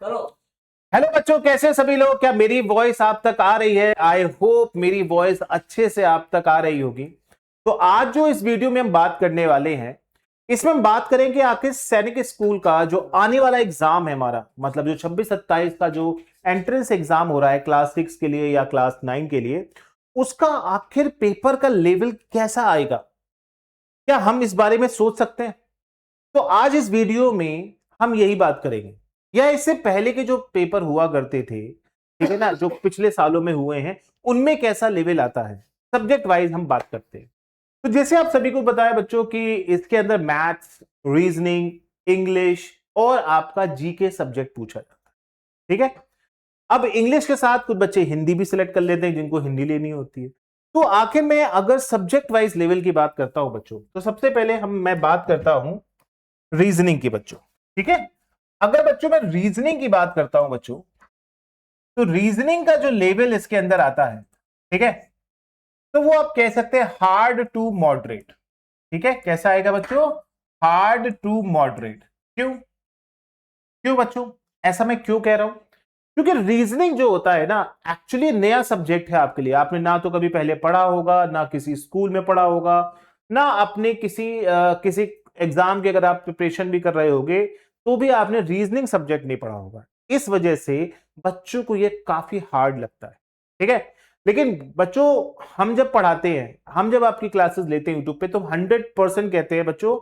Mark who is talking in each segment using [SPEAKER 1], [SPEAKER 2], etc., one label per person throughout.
[SPEAKER 1] करो।
[SPEAKER 2] हेलो बच्चों, कैसे सभी लोग? क्या मेरी वॉइस आप तक आ रही है? आई होप मेरी वॉइस अच्छे से आप तक आ रही होगी। तो आज जो इस वीडियो में हम बात करने वाले हैं, इसमें हम बात करेंगे आखिर सैनिक स्कूल का जो आने वाला एग्जाम है हमारा, मतलब जो 26-27 का जो एंट्रेंस एग्जाम हो रहा है क्लास 6 के लिए या क्लास 9 के लिए, उसका आखिर पेपर का लेवल कैसा आएगा, क्या हम इस बारे में सोच सकते हैं? तो आज इस वीडियो में हम यही बात करेंगे, या इससे पहले के जो पेपर हुआ करते थे, ठीक है ना, जो पिछले सालों में हुए हैं, उनमें कैसा लेवल आता है, सब्जेक्ट वाइज हम बात करते हैं। तो जैसे आप सभी को बताया बच्चों कि इसके अंदर मैथ्स, रीजनिंग, इंग्लिश और आपका जीके सब्जेक्ट पूछा जाता है। ठीक है। अब इंग्लिश के साथ कुछ बच्चे हिंदी भी सिलेक्ट कर लेते हैं जिनको हिंदी लेनी होती है। तो आखिर में अगर सब्जेक्ट वाइज लेवल की बात करता हूं बच्चों, तो सबसे पहले मैं बात करता हूं रीजनिंग की बच्चों। ठीक है। अगर बच्चों मैं रीजनिंग की बात करता हूं बच्चों, तो रीजनिंग का जो लेवल इसके अंदर आता है, ठीक है, तो वो आप कह सकते हैं हार्ड टू मॉडरेट। ठीक है, कैसा आएगा बच्चों? Hard to moderate. क्यों? क्यों बच्चों? ऐसा मैं क्यों कह रहा हूं? क्योंकि रीजनिंग जो होता है ना, एक्चुअली नया सब्जेक्ट है आपके लिए। आपने ना तो कभी पहले पढ़ा होगा, ना किसी स्कूल में पढ़ा होगा, ना अपने किसी एग्जाम की अगर आप प्रिपरेशन भी कर रहे होगे तो भी आपने रीजनिंग सब्जेक्ट नहीं पढ़ा होगा। इस वजह से बच्चों को ये काफी हार्ड लगता है। ठीक है। लेकिन बच्चों, हम जब पढ़ाते हैं, हम जब आपकी क्लासेस लेते हैं यूट्यूब पे, तो 100% कहते हैं बच्चों,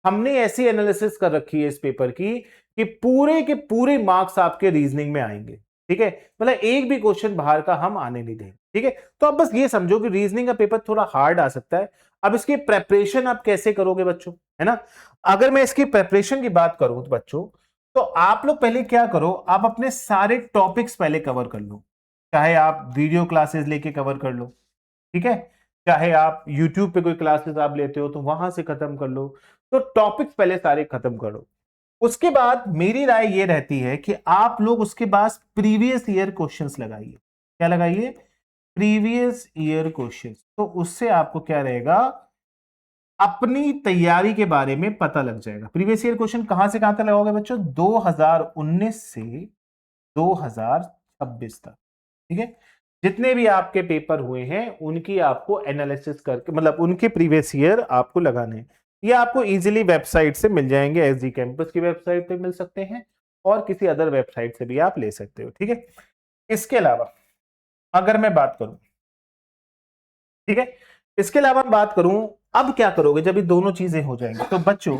[SPEAKER 2] हमने ऐसी एनालिसिस कर रखी है इस पेपर की कि पूरे के पूरे मार्क्स आपके रीजनिंग में आएंगे। ठीक है। मतलब एक भी क्वेश्चन बाहर का हम आने नहीं देंगे। ठीक है। तो अब बस ये समझो कि रीजनिंग का पेपर थोड़ा हार्ड आ सकता है। अब इसकी प्रेपरेशन आप कैसे करोगे बच्चों, है ना? अगर मैं इसकी प्रेपरेशन की बात करूं तो बच्चों, तो आप लोग पहले क्या करो, आप अपने सारे टॉपिक्स पहले कवर कर लो। चाहे आप वीडियो क्लासेस लेके कवर कर लो, ठीक है, चाहे आप यूट्यूब पे कोई क्लासेस आप लेते हो तो वहां से खत्म कर लो। तो टॉपिक्स पहले सारे खत्म करो। उसके बाद मेरी राय ये रहती है कि आप लोग उसके बाद प्रीवियस ईयर क्वेश्चंस लगाइए। क्या लगाइए? Previous year questions. तो उससे आपको क्या रहेगा, अपनी तैयारी के बारे में पता लग जाएगा। प्रीवियस ईयर क्वेश्चन कहां से कहां तक लगाओगे बच्चों? 2019 से 2026 तक। ठीक है। जितने भी आपके पेपर हुए हैं उनकी आपको एनालिसिस करके, मतलब उनके प्रीवियस ईयर आपको लगाने हैं। ये आपको इजीली वेबसाइट से मिल जाएंगे। एसजी कैंपस की वेबसाइट पे मिल सकते हैं और किसी अदर वेबसाइट से भी आप ले सकते हो। ठीक है। इसके अलावा अगर मैं बात करूं, ठीक है, इसके अलावा मैं बात करूं, अब क्या करोगे जब ये दोनों चीजें हो जाएंगी? तो बच्चों,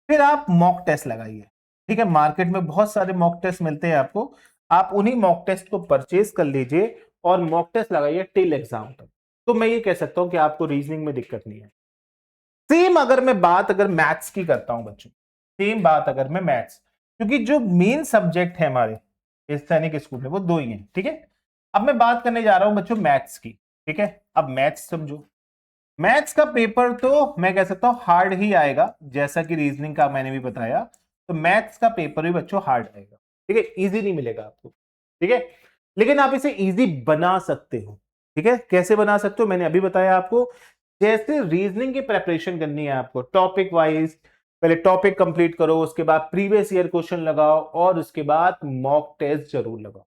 [SPEAKER 2] फिर आप मॉक टेस्ट लगाइए। ठीक है। मार्केट में बहुत सारे मॉक टेस्ट मिलते हैं आपको, आप उन्हीं मॉक टेस्ट को परचेज कर लीजिए और मॉक टेस्ट लगाइए टिल एग्जाम तक। तो मैं ये कह सकता हूं कि आपको रीजनिंग में दिक्कत नहीं है। सेम अगर मैं बात अगर मैथ्स की करता हूं बच्चों, सेम बात अगर मैं मैथ्स, क्योंकि जो मेन सब्जेक्ट है हमारे इस सैनिक स्कूल में वो दो ही हैं। ठीक है। अब मैं बात करने जा रहा हूं बच्चों मैथ्स की। ठीक है। अब मैथ्स समझो, मैथ्स का पेपर तो मैं कह सकता हूं हार्ड ही आएगा, जैसा कि रीजनिंग का मैंने भी बताया। तो मैथ्स का पेपर भी बच्चों हार्ड आएगा। ठीक है। इजी नहीं मिलेगा आपको। ठीक है। लेकिन आप इसे इजी बना सकते हो। ठीक है। कैसे बना सकते हो मैंने अभी बताया आपको। जैसे रीजनिंग की प्रेपरेशन करनी है आपको टॉपिक वाइज, पहले टॉपिक कंप्लीट करो, उसके बाद प्रीवियस ईयर क्वेश्चन लगाओ और उसके बाद मॉक टेस्ट जरूर लगाओ।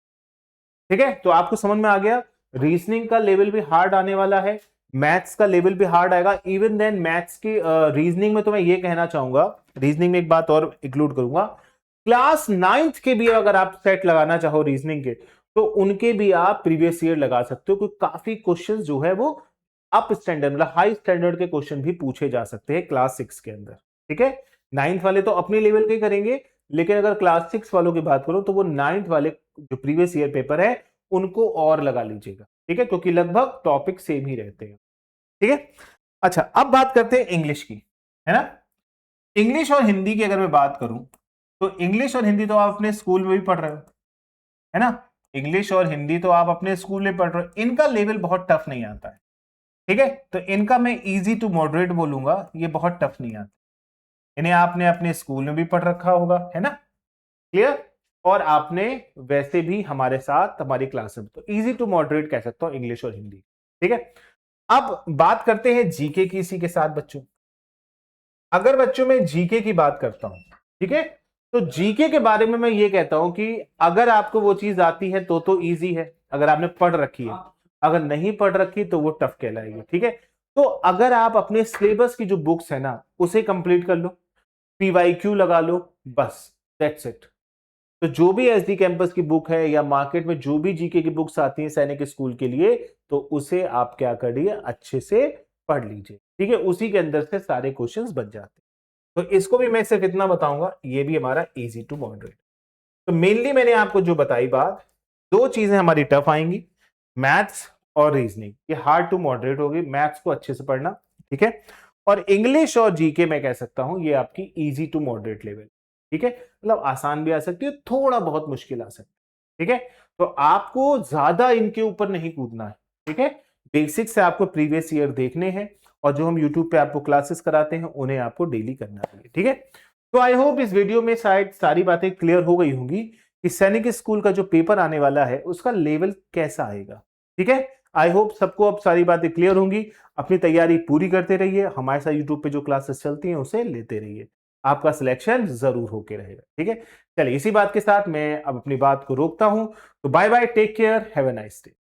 [SPEAKER 2] ठीक है। तो आपको समझ में आ गया, रीजनिंग का लेवल भी हार्ड आने वाला है, मैथ्स का लेवल भी हार्ड आएगा। इवन देन मैथ्स की रीजनिंग में तो मैं ये कहना चाहूंगा, रीजनिंग में एक बात और इंक्लूड करूंगा, क्लास 9th के भी अगर आप सेट लगाना चाहो रीजनिंग के, तो उनके भी आप प्रीवियस ईयर लगा सकते हो, क्योंकि काफी क्वेश्चंस जो है वो अप स्टैंडर्ड, मतलब हाई स्टैंडर्ड के क्वेश्चन भी पूछे जा सकते हैं क्लास 6 के अंदर। ठीक है। 9th वाले तो अपने लेवल के करेंगे, लेकिन अगर क्लास 6 वालों की बात करो तो वो 9th वाले जो प्रीवियस ईयर पेपर है उनको और लगा लीजिएगा। ठीक है। क्योंकि लगभग टॉपिक सेम ही रहते हैं। ठीक है। अच्छा, अब बात करते हैं इंग्लिश की, है ना? इंग्लिश और हिंदी की अगर मैं बात करूं, तो इंग्लिश और हिंदी तो आप अपने स्कूल में भी पढ़ रहे हो, है ना? इंग्लिश और हिंदी तो आप अपने स्कूल में पढ़ रहे हो, इनका लेवल बहुत टफ नहीं आता है। ठीक है। तो इनका मैं इजी टू मॉडरेट बोलूंगा, ये बहुत टफ नहीं आता। इन्हें आपने अपने स्कूल में भी पढ़ रखा होगा, है ना? क्लियर? और आपने वैसे भी हमारे साथ हमारी क्लास में, तो इजी टू मॉडरेट कह सकता हूं इंग्लिश और हिंदी। ठीक है। अब बात करते हैं जीके की इसी के साथ बच्चों। अगर बच्चों में जीके की बात करता हूं, ठीक है, तो जीके के बारे में मैं ये कहता हूं कि अगर आपको वो चीज आती है तो इजी है, अगर आपने पढ़ रखी है। अगर नहीं पढ़ रखी तो वो टफ कहलाएगी, ठीक है। तो अगर आप अपने सिलेबस की जो बुक्स है ना उसे कंप्लीट कर लो, पीवाईक्यू लगा लो, बस दैट्स इट। तो जो भी एसडी कैंपस की बुक है या मार्केट में जो भी जीके की बुक्स आती हैं सैनिक स्कूल के लिए, तो उसे आप क्या करिए, अच्छे से पढ़ लीजिए, ठीक है। उसी के अंदर से सारे क्वेश्चंस बन जाते हैं। तो इसको भी मैं सिर्फ इतना बताऊंगा, ये भी हमारा इजी टू मॉडरेट। तो मेनली मैंने आपको जो बताई बात, दो चीजें हमारी टफ आएंगी, मैथ्स और रीजनिंग। ये हार्ड टू मॉडरेट होगी, मैथ्स को अच्छे से पढ़ना, ठीक है। और इंग्लिश और जीके मैं कह सकता हूं ये आपकी इजी टू मॉडरेट लेवल, ठीक है। मतलब आसान भी आ सकती है, थोड़ा बहुत मुश्किल आ सकती है, ठीक है। तो आपको ज्यादा इनके ऊपर नहीं कूदना है, ठीक है। बेसिक से आपको प्रीवियस ईयर देखने हैं, और जो हम यूट्यूब पे आपको क्लासेस कराते हैं उन्हें आपको डेली करना है, ठीक है। तो आई होप इस वीडियो में शायद सारी बातें क्लियर हो गई होंगी कि सैनिक स्कूल का जो पेपर आने वाला है उसका लेवल कैसा आएगा, ठीक है। आई होप सबको अब सारी बातें क्लियर होंगी। अपनी तैयारी पूरी करते रहिए, हमारे साथ यूट्यूब पे जो क्लासेस चलती हैं उसे लेते रहिए, आपका सिलेक्शन जरूर होके रहेगा, ठीक है। चलिए इसी बात के साथ मैं अब अपनी बात को रोकता हूं। तो bye bye, take care, have a nice day.